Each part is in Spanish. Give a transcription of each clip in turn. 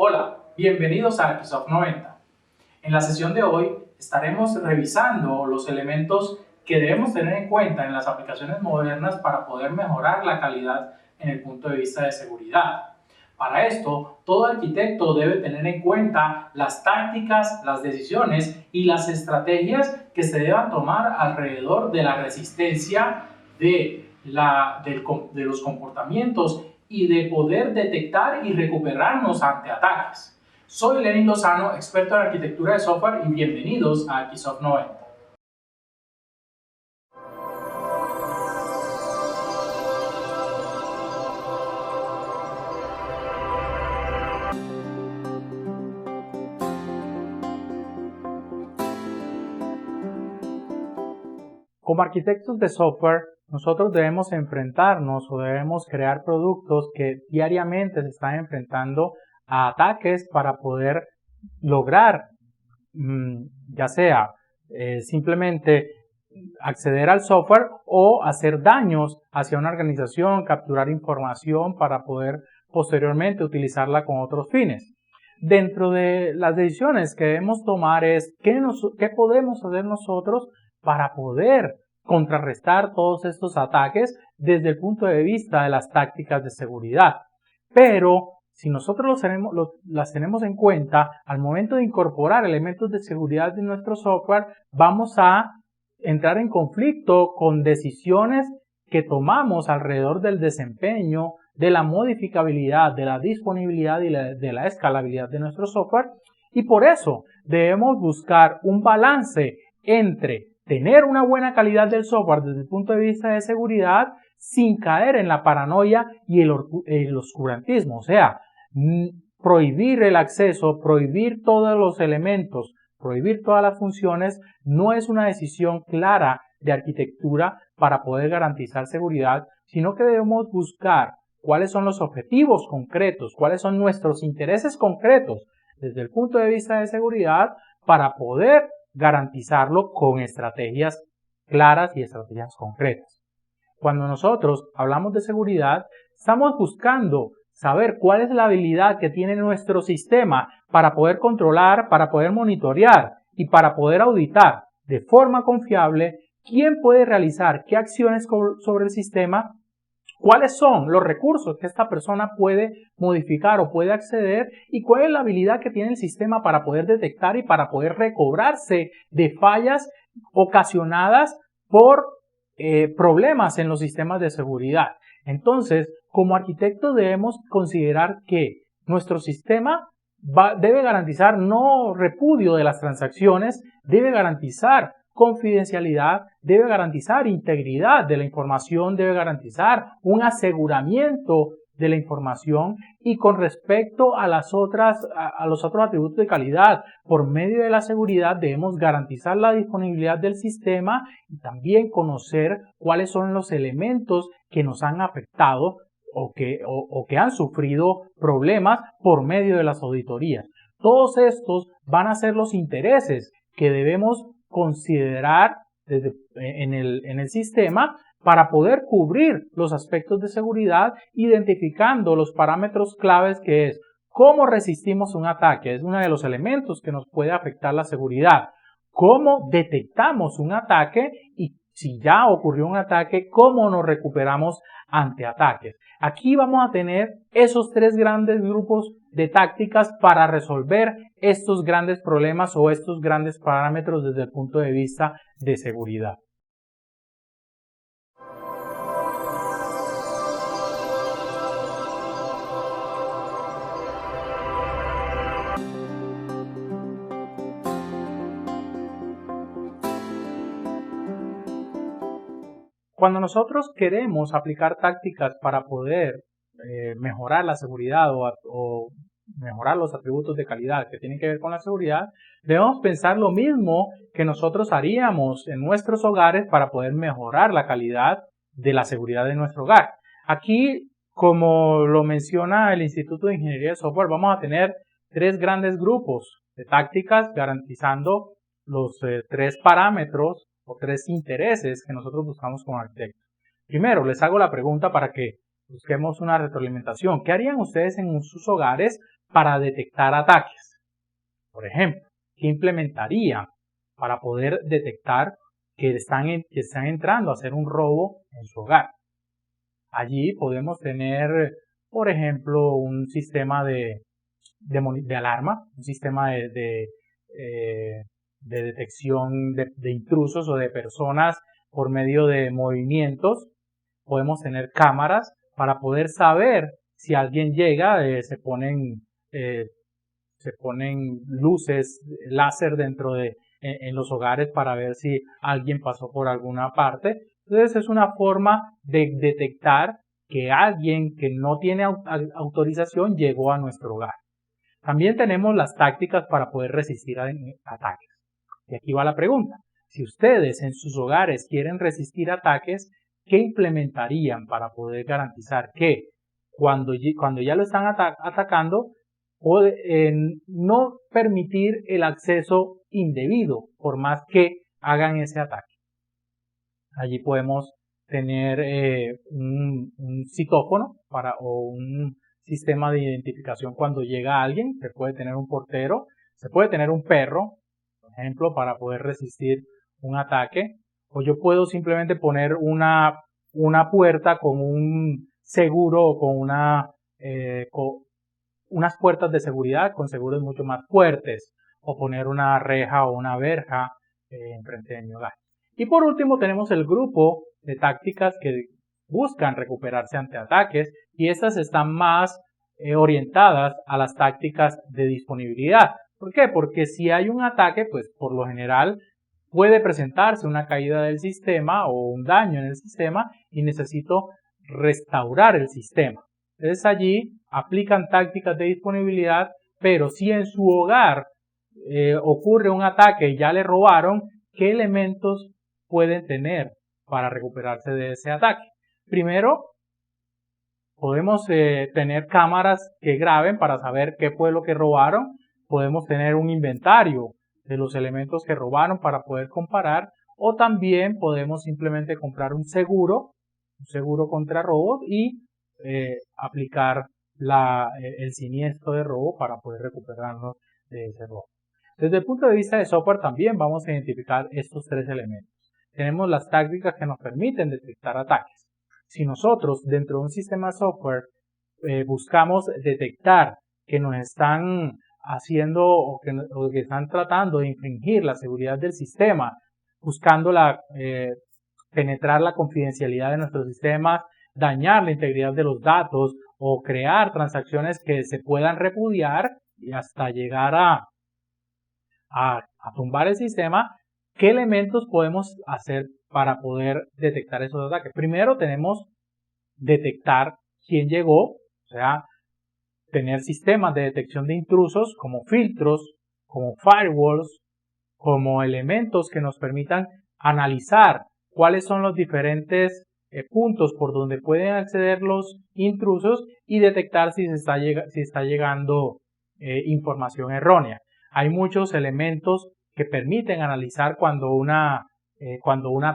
Hola, bienvenidos a Microsoft 90. En la sesión de hoy estaremos revisando los elementos que debemos tener en cuenta en las aplicaciones modernas para poder mejorar la calidad en el punto de vista de seguridad. Para esto, todo arquitecto debe tener en cuenta las tácticas, las decisiones y las estrategias que se deban tomar alrededor de la resistencia de los comportamientos y de poder detectar y recuperarnos ante ataques. Soy Lenin Lozano, experto en arquitectura de software y bienvenidos a Microsoft 90. Como arquitectos de software, nosotros debemos enfrentarnos o debemos crear productos que diariamente se están enfrentando a ataques para poder lograr, ya sea simplemente acceder al software o hacer daños hacia una organización, capturar información para poder posteriormente utilizarla con otros fines. Dentro de las decisiones que debemos tomar es qué podemos hacer nosotros para poder contrarrestar todos estos ataques desde el punto de vista de las tácticas de seguridad. Pero si nosotros las tenemos en cuenta, al momento de incorporar elementos de seguridad en nuestro software, vamos a entrar en conflicto con decisiones que tomamos alrededor del desempeño, de la modificabilidad, de la disponibilidad y de la escalabilidad de nuestro software, y por eso debemos buscar un balance entre tener una buena calidad del software desde el punto de vista de seguridad sin caer en la paranoia y el oscurantismo, o sea, prohibir el acceso, prohibir todos los elementos, prohibir todas las funciones no es una decisión clara de arquitectura para poder garantizar seguridad, sino que debemos buscar cuáles son los objetivos concretos, cuáles son nuestros intereses concretos desde el punto de vista de seguridad para poder garantizarlo con estrategias claras y estrategias concretas. Cuando nosotros hablamos de seguridad, estamos buscando saber cuál es la habilidad que tiene nuestro sistema para poder controlar, para poder monitorear y para poder auditar de forma confiable quién puede realizar qué acciones sobre el sistema, cuáles son los recursos que esta persona puede modificar o puede acceder y cuál es la habilidad que tiene el sistema para poder detectar y para poder recobrarse de fallas ocasionadas por problemas en los sistemas de seguridad. Entonces, como arquitectos debemos considerar que nuestro sistema debe garantizar no repudio de las transacciones, debe garantizar confidencialidad, debe garantizar integridad de la información, debe garantizar un aseguramiento de la información y con respecto a los otros atributos de calidad, por medio de la seguridad debemos garantizar la disponibilidad del sistema y también conocer cuáles son los elementos que nos han afectado o que han sufrido problemas por medio de las auditorías. Todos estos van a ser los intereses que debemos considerar en el sistema para poder cubrir los aspectos de seguridad, identificando los parámetros claves que es cómo resistimos un ataque, es uno de los elementos que nos puede afectar la seguridad, cómo detectamos un ataque y si ya ocurrió un ataque, cómo nos recuperamos ante ataques. Aquí vamos a tener esos tres grandes grupos de tácticas para resolver estos grandes problemas o estos grandes parámetros desde el punto de vista de seguridad. Cuando nosotros queremos aplicar tácticas para poder mejorar la seguridad o mejorar los atributos de calidad que tienen que ver con la seguridad, debemos pensar lo mismo que nosotros haríamos en nuestros hogares para poder mejorar la calidad de la seguridad de nuestro hogar. Aquí, como lo menciona el Instituto de Ingeniería de Software, vamos a tener tres grandes grupos de tácticas garantizando los tres parámetros o tres intereses que nosotros buscamos como arquitectos. Primero, les hago la pregunta para que Busquemos una retroalimentación. ¿Qué harían ustedes en sus hogares para detectar ataques? Por ejemplo, ¿qué implementarían para poder detectar que están entrando a hacer un robo en su hogar? Allí podemos tener, por ejemplo, un sistema de alarma, un sistema de detección de intrusos o de personas por medio de movimientos. Podemos tener cámaras para poder saber si alguien llega, se ponen luces láser en los hogares para ver si alguien pasó por alguna parte. Entonces es una forma de detectar que alguien que no tiene autorización llegó a nuestro hogar. También tenemos las tácticas para poder resistir a ataques. Y aquí va la pregunta. Si ustedes en sus hogares quieren resistir ataques, ¿qué implementarían para poder garantizar que cuando ya lo están atacando, no permitir el acceso indebido por más que hagan ese ataque? Allí podemos tener un citófono o un sistema de identificación cuando llega alguien. Se puede tener un portero, se puede tener un perro, por ejemplo, para poder resistir un ataque. O yo puedo simplemente poner una puerta con un seguro o con unas puertas de seguridad con seguros mucho más fuertes. O poner una reja o una verja enfrente de mi hogar. Y por último tenemos el grupo de tácticas que buscan recuperarse ante ataques, y estas están más orientadas a las tácticas de disponibilidad. ¿Por qué? Porque si hay un ataque, pues por lo general puede presentarse una caída del sistema o un daño en el sistema y necesito restaurar el sistema. Entonces allí aplican tácticas de disponibilidad, pero si en su hogar ocurre un ataque y ya le robaron, ¿qué elementos pueden tener para recuperarse de ese ataque? Primero, podemos tener cámaras que graben para saber qué fue lo que robaron. Podemos tener un inventario de los elementos que robaron para poder comparar, o también podemos simplemente comprar un seguro contra robos y aplicar el siniestro de robo para poder recuperarnos de ese robo. Desde el punto de vista de software también vamos a identificar estos tres elementos. Tenemos las tácticas que nos permiten detectar ataques. Si nosotros dentro de un sistema de software buscamos detectar que nos están haciendo o que están tratando de infringir la seguridad del sistema, buscando penetrar la confidencialidad de nuestros sistemas, dañar la integridad de los datos o crear transacciones que se puedan repudiar y hasta llegar a tumbar el sistema, ¿qué elementos podemos hacer para poder detectar esos ataques? Primero tenemos detectar quién llegó, o sea, tener sistemas de detección de intrusos como filtros, como firewalls, como elementos que nos permitan analizar cuáles son los diferentes puntos por donde pueden acceder los intrusos y detectar si está llegando información errónea. Hay muchos elementos que permiten analizar cuando una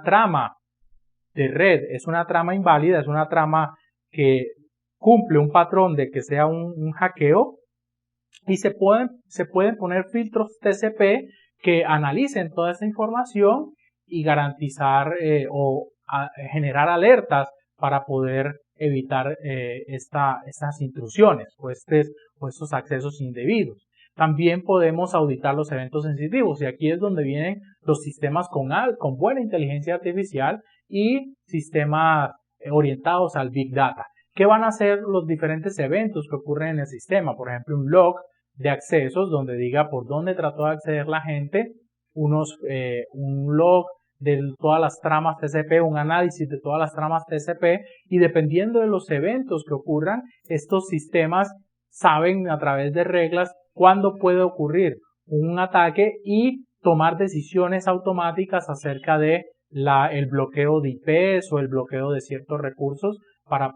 trama de red es una trama inválida, es una trama que cumple un patrón de que sea un hackeo, y se pueden poner filtros TCP que analicen toda esa información y garantizar generar alertas para poder evitar estas intrusiones o estos accesos indebidos. También podemos auditar los eventos sensitivos, y aquí es donde vienen los sistemas con buena inteligencia artificial y sistemas orientados al Big Data. ¿Qué van a hacer los diferentes eventos que ocurren en el sistema? Por ejemplo, un log de accesos donde diga por dónde trató de acceder la gente, un log de todas las tramas TCP, un análisis de todas las tramas TCP, y dependiendo de los eventos que ocurran, estos sistemas saben a través de reglas cuándo puede ocurrir un ataque y tomar decisiones automáticas acerca de el bloqueo de IPs o el bloqueo de ciertos recursos para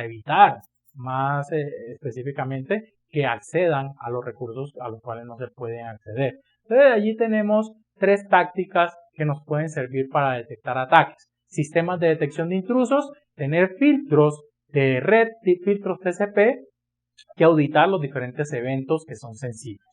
evitar más específicamente que accedan a los recursos a los cuales no se pueden acceder. Entonces allí tenemos tres tácticas que nos pueden servir para detectar ataques: sistemas de detección de intrusos, tener filtros de red, filtros TCP, que auditar los diferentes eventos que son sensibles.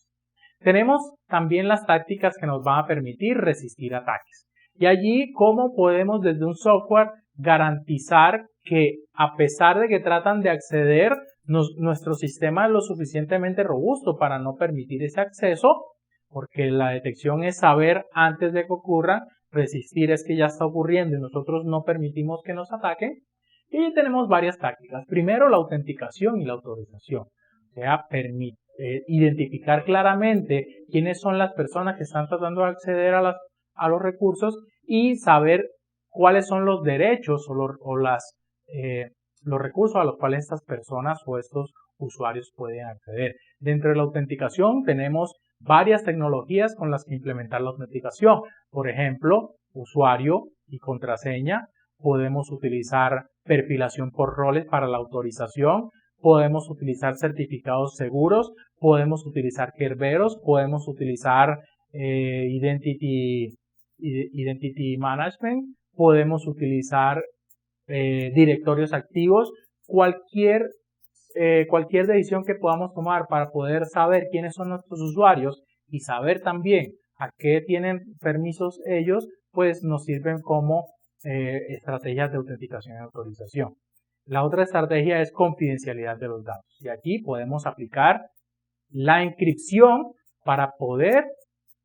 Tenemos también las tácticas que nos van a permitir resistir ataques. Y allí, ¿cómo podemos desde un software garantizar que a pesar de que tratan de acceder, nuestro sistema es lo suficientemente robusto para no permitir ese acceso? Porque la detección es saber antes de que ocurra, resistir es que ya está ocurriendo y nosotros no permitimos que nos ataquen. Y tenemos varias tácticas. Primero, la autenticación y la autorización. O sea, identificar claramente quiénes son las personas que están tratando de acceder a los recursos y saber cuáles son los derechos o los recursos a los cuales estas personas o estos usuarios pueden acceder. Dentro de la autenticación tenemos varias tecnologías con las que implementar la autenticación. Por ejemplo, usuario y contraseña. Podemos utilizar perfilación por roles para la autorización. Podemos utilizar certificados seguros. Podemos utilizar Kerberos. Podemos utilizar Identity Management. Podemos utilizar directorios activos. Cualquier decisión que podamos tomar para poder saber quiénes son nuestros usuarios y saber también a qué tienen permisos ellos, pues nos sirven como estrategias de autenticación y autorización. La otra estrategia es confidencialidad de los datos. Y aquí podemos aplicar la encripción para poder,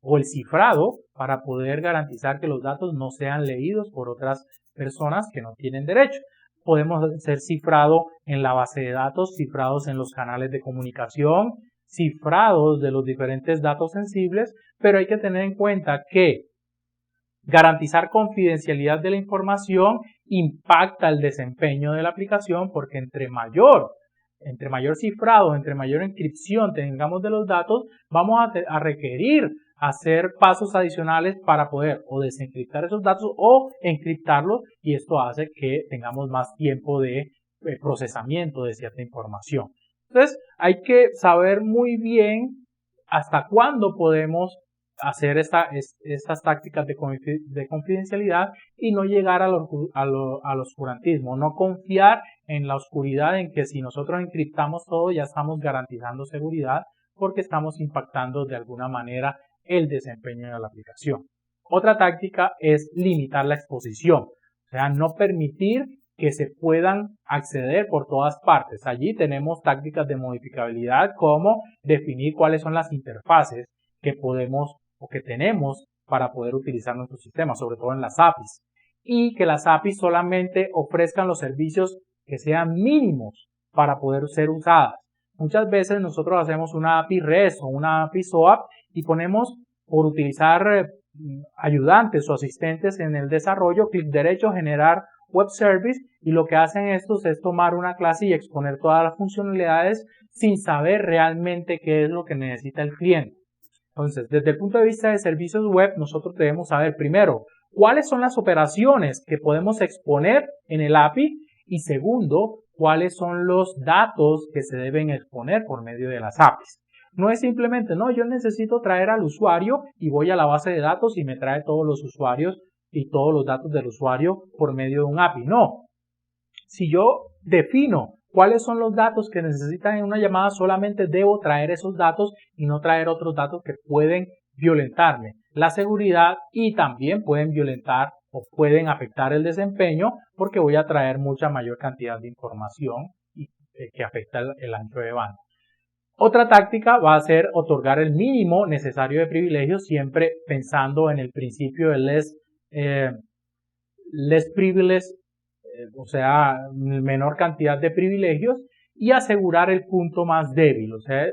o el cifrado, para poder garantizar que los datos no sean leídos por otras personas que no tienen derecho. Podemos hacer cifrado en la base de datos, cifrados en los canales de comunicación, cifrados de los diferentes datos sensibles, pero hay que tener en cuenta que garantizar confidencialidad de la información impacta el desempeño de la aplicación porque entre mayor cifrado, entre mayor encripción tengamos de los datos, vamos a requerir hacer pasos adicionales para poder o desencriptar esos datos o encriptarlos, y esto hace que tengamos más tiempo de procesamiento de cierta información. Entonces hay que saber muy bien hasta cuándo podemos hacer estas tácticas de confidencialidad y no llegar al oscurantismo, no confiar en la oscuridad, en que si nosotros encriptamos todo ya estamos garantizando seguridad, porque estamos impactando de alguna manera el desempeño de la aplicación. Otra táctica es limitar la exposición, o sea, no permitir que se puedan acceder por todas partes. Allí tenemos tácticas de modificabilidad como definir cuáles son las interfaces que podemos o que tenemos para poder utilizar nuestro sistema, sobre todo en las APIs, y que las APIs solamente ofrezcan los servicios que sean mínimos para poder ser usadas. Muchas veces nosotros hacemos una API REST o una API SOAP y ponemos, por utilizar ayudantes o asistentes en el desarrollo, clic derecho, generar web service, y lo que hacen estos es tomar una clase y exponer todas las funcionalidades sin saber realmente qué es lo que necesita el cliente. Entonces, desde el punto de vista de servicios web, nosotros debemos saber primero cuáles son las operaciones que podemos exponer en el API y segundo, cuáles son los datos que se deben exponer por medio de las APIs. No es simplemente, no, yo necesito traer al usuario y voy a la base de datos y me trae todos los usuarios y todos los datos del usuario por medio de un API. No. Si yo defino cuáles son los datos que necesitan en una llamada, solamente debo traer esos datos y no traer otros datos que pueden violentarme la seguridad y también pueden violentar o pueden afectar el desempeño, porque voy a traer mucha mayor cantidad de información que afecta el ancho de banda. Otra táctica va a ser otorgar el mínimo necesario de privilegios, siempre pensando en el principio de less privilege, o sea, menor cantidad de privilegios, y asegurar el punto más débil, o sea,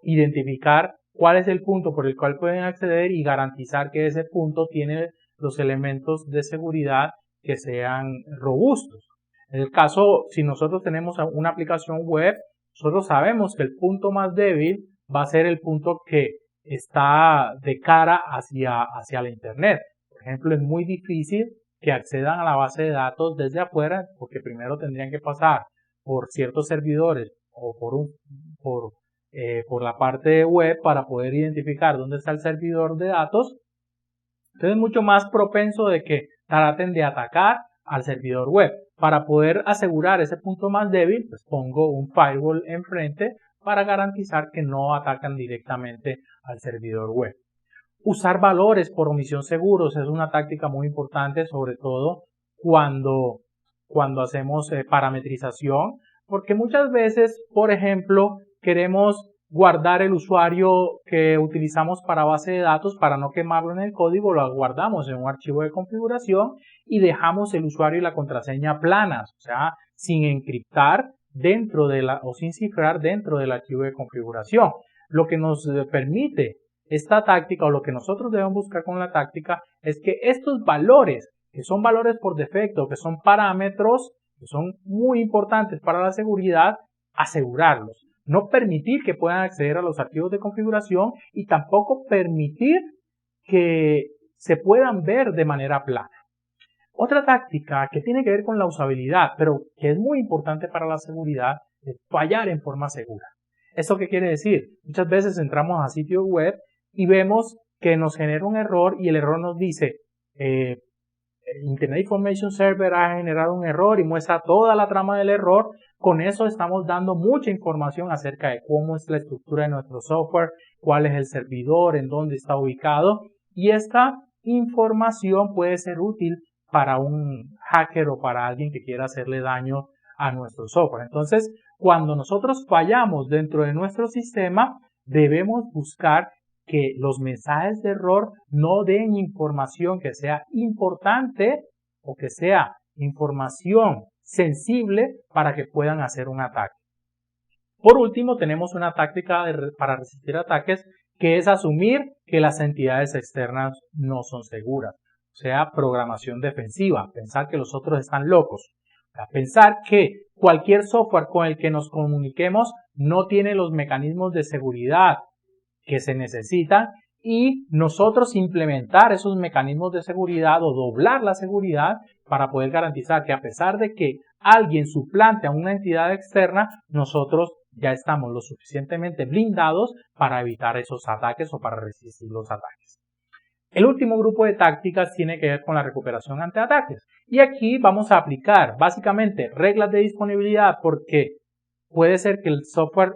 identificar cuál es el punto por el cual pueden acceder y garantizar que ese punto tiene los elementos de seguridad que sean robustos. En el caso, si nosotros tenemos una aplicación web, nosotros sabemos que el punto más débil va a ser el punto que está de cara hacia la Internet. Por ejemplo, es muy difícil que accedan a la base de datos desde afuera, porque primero tendrían que pasar por ciertos servidores o por la parte web para poder identificar dónde está el servidor de datos. Entonces es mucho más propenso de que traten de atacar al servidor web. Para poder asegurar ese punto más débil, pues pongo un firewall enfrente para garantizar que no atacan directamente al servidor web. Usar valores por omisión seguros es una táctica muy importante, sobre todo cuando hacemos parametrización, porque muchas veces, por ejemplo, queremos guardar el usuario que utilizamos para base de datos para no quemarlo en el código, lo guardamos en un archivo de configuración y dejamos el usuario y la contraseña planas, o sea, sin encriptar o sin cifrar dentro del archivo de configuración. Lo que nos permite esta táctica, o lo que nosotros debemos buscar con la táctica, es que estos valores, que son valores por defecto, que son parámetros, que son muy importantes para la seguridad, asegurarlos. No permitir que puedan acceder a los archivos de configuración y tampoco permitir que se puedan ver de manera plana. Otra táctica que tiene que ver con la usabilidad, pero que es muy importante para la seguridad, es fallar en forma segura. ¿Esto qué quiere decir? Muchas veces entramos a sitios web y vemos que nos genera un error y el error nos dice Internet Information Server ha generado un error y muestra toda la trama del error. Con eso estamos dando mucha información acerca de cómo es la estructura de nuestro software, cuál es el servidor, en dónde está ubicado, y esta información puede ser útil para un hacker o para alguien que quiera hacerle daño a nuestro software. Entonces, cuando nosotros fallamos dentro de nuestro sistema, debemos buscar que los mensajes de error no den información que sea importante o que sea información sensible para que puedan hacer un ataque. Por último, tenemos una táctica para resistir ataques, que es asumir que las entidades externas no son seguras. O sea, programación defensiva, pensar que los otros están locos. O sea, pensar que cualquier software con el que nos comuniquemos no tiene los mecanismos de seguridad que se necesitan y nosotros implementar esos mecanismos de seguridad o doblar la seguridad para poder garantizar que a pesar de que alguien suplante a una entidad externa, nosotros ya estamos lo suficientemente blindados para evitar esos ataques o para resistir los ataques. El último grupo de tácticas tiene que ver con la recuperación ante ataques. Y aquí vamos a aplicar básicamente reglas de disponibilidad, porque puede ser que el software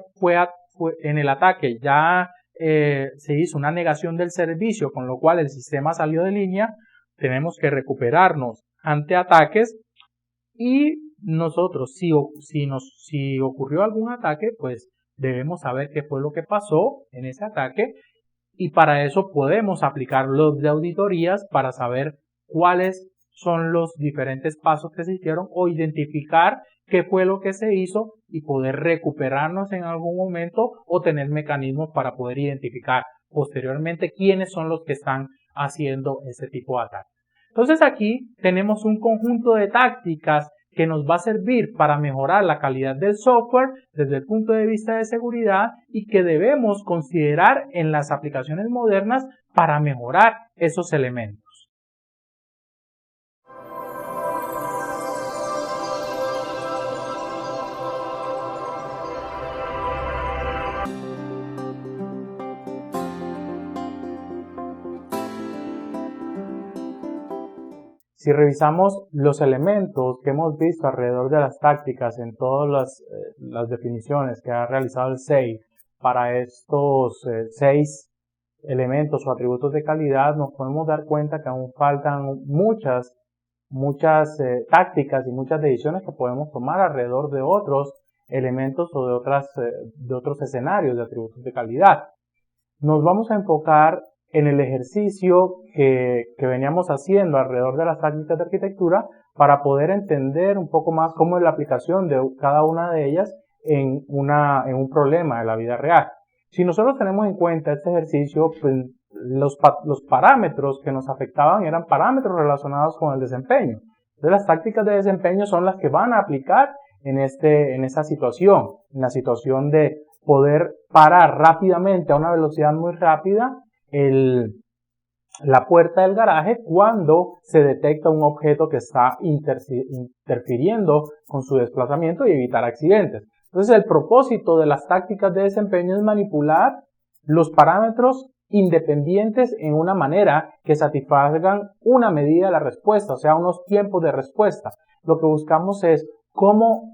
en el ataque ya se hizo una negación del servicio, con lo cual el sistema salió de línea. Tenemos que recuperarnos ante ataques y nosotros, si ocurrió algún ataque, pues debemos saber qué fue lo que pasó en ese ataque, y para eso podemos aplicar los de auditorías para saber cuáles son los diferentes pasos que se hicieron o identificar qué fue lo que se hizo y poder recuperarnos en algún momento o tener mecanismos para poder identificar posteriormente quiénes son los que están haciendo ese tipo de ataques. Entonces aquí tenemos un conjunto de tácticas que nos va a servir para mejorar la calidad del software desde el punto de vista de seguridad y que debemos considerar en las aplicaciones modernas para mejorar esos elementos. Si revisamos los elementos que hemos visto alrededor de las tácticas en todas las definiciones que ha realizado el SEI para estos 6 elementos o atributos de calidad, nos podemos dar cuenta que aún faltan muchas tácticas y muchas decisiones que podemos tomar alrededor de otros elementos o de otros escenarios de atributos de calidad. Nos vamos a enfocar en el ejercicio que veníamos haciendo alrededor de las tácticas de arquitectura para poder entender un poco más cómo es la aplicación de cada una de ellas en un problema de la vida real. Si nosotros tenemos en cuenta este ejercicio, pues los parámetros que nos afectaban eran parámetros relacionados con el desempeño. Entonces las tácticas de desempeño son las que van a aplicar en esa situación, en la situación de poder parar rápidamente a una velocidad muy rápida la puerta del garaje cuando se detecta un objeto que está interfiriendo con su desplazamiento y evitar accidentes. Entonces el propósito de las tácticas de desempeño es manipular los parámetros independientes en una manera que satisfagan una medida de la respuesta, o sea, unos tiempos de respuesta. Lo que buscamos es cómo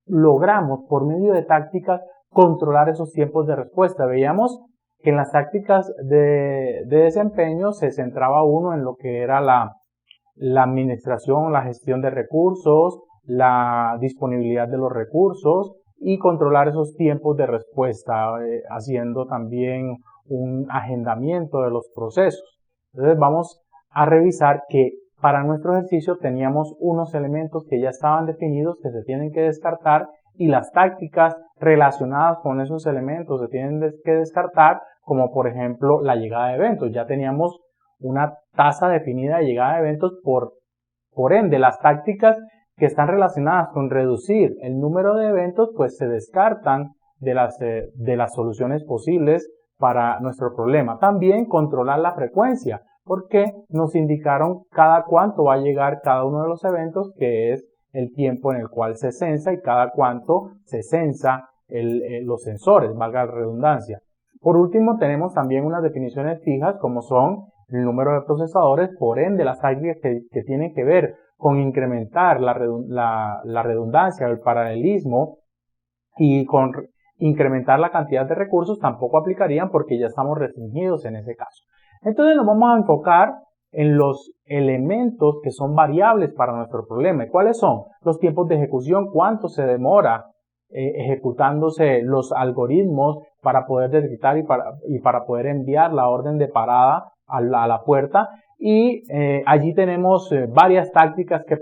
logramos por medio de tácticas controlar esos tiempos de respuesta. Veíamos que en las tácticas de desempeño se centraba uno en lo que era la administración, la gestión de recursos, la disponibilidad de los recursos y controlar esos tiempos de respuesta, haciendo también un agendamiento de los procesos. Entonces vamos a revisar que para nuestro ejercicio teníamos unos elementos que ya estaban definidos, que se tienen que descartar, y las tácticas relacionadas con esos elementos se tienen que descartar, como por ejemplo la llegada de eventos. Ya teníamos una tasa definida de llegada de eventos, por ende las tácticas que están relacionadas con reducir el número de eventos pues se descartan de las soluciones posibles para nuestro problema. También controlar la frecuencia, porque nos indicaron cada cuánto va a llegar cada uno de los eventos, que es el tiempo en el cual se censa y cada cuánto se censa los sensores, valga la redundancia. Por último, tenemos también unas definiciones fijas como son el número de procesadores, por ende las tácticas que tienen que ver con incrementar la redundancia, el paralelismo y con incrementar la cantidad de recursos tampoco aplicarían porque ya estamos restringidos en ese caso. Entonces nos vamos a enfocar en los elementos que son variables para nuestro problema. ¿Y cuáles son? Los tiempos de ejecución, cuánto se demora ejecutándose los algoritmos para poder detectar y para poder enviar la orden de parada a la puerta. Y allí tenemos varias tácticas que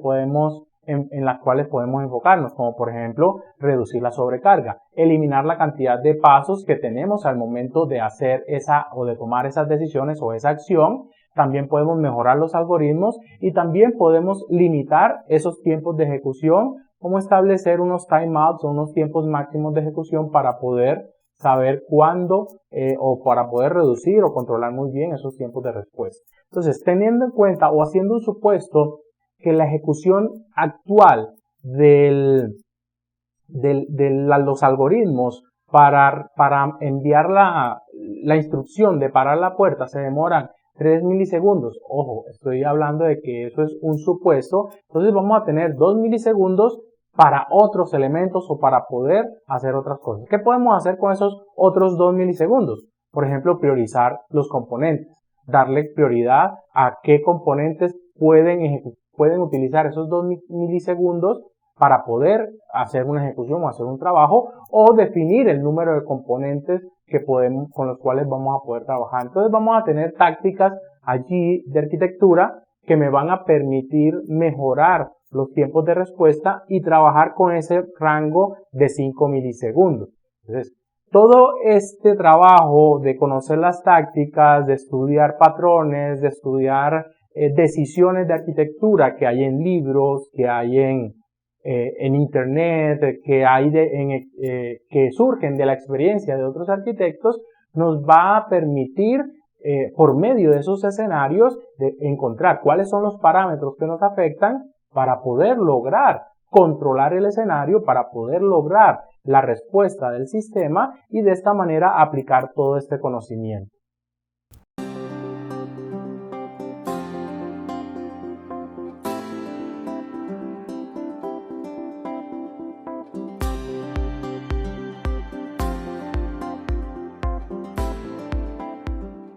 en las cuales podemos enfocarnos, como por ejemplo reducir la sobrecarga, eliminar la cantidad de pasos que tenemos al momento de hacer de tomar esas decisiones o esa acción. También podemos mejorar los algoritmos y también podemos limitar esos tiempos de ejecución, como establecer unos timeouts o unos tiempos máximos de ejecución para poder saber cuándo o para poder reducir o controlar muy bien esos tiempos de respuesta. Entonces, teniendo en cuenta o haciendo un supuesto que la ejecución actual de los algoritmos para enviar la instrucción de parar la puerta se demoran 3 milisegundos. Ojo, estoy hablando de que eso es un supuesto. Entonces vamos a tener 2 milisegundos para otros elementos o para poder hacer otras cosas. ¿Qué podemos hacer con esos otros 2 milisegundos? Por ejemplo, priorizar los componentes. Darle prioridad a qué componentes pueden utilizar esos 2 milisegundos para poder hacer una ejecución o hacer un trabajo, o definir el número de componentes con los cuales vamos a poder trabajar. Entonces vamos a tener tácticas allí de arquitectura que me van a permitir mejorar los tiempos de respuesta y trabajar con ese rango de 5 milisegundos. Entonces, todo este trabajo de conocer las tácticas, de estudiar patrones, de estudiar decisiones de arquitectura que hay en libros, que hay en internet, que surgen de la experiencia de otros arquitectos, nos va a permitir por medio de esos escenarios de encontrar cuáles son los parámetros que nos afectan para poder lograr controlar el escenario, para poder lograr la respuesta del sistema y de esta manera aplicar todo este conocimiento.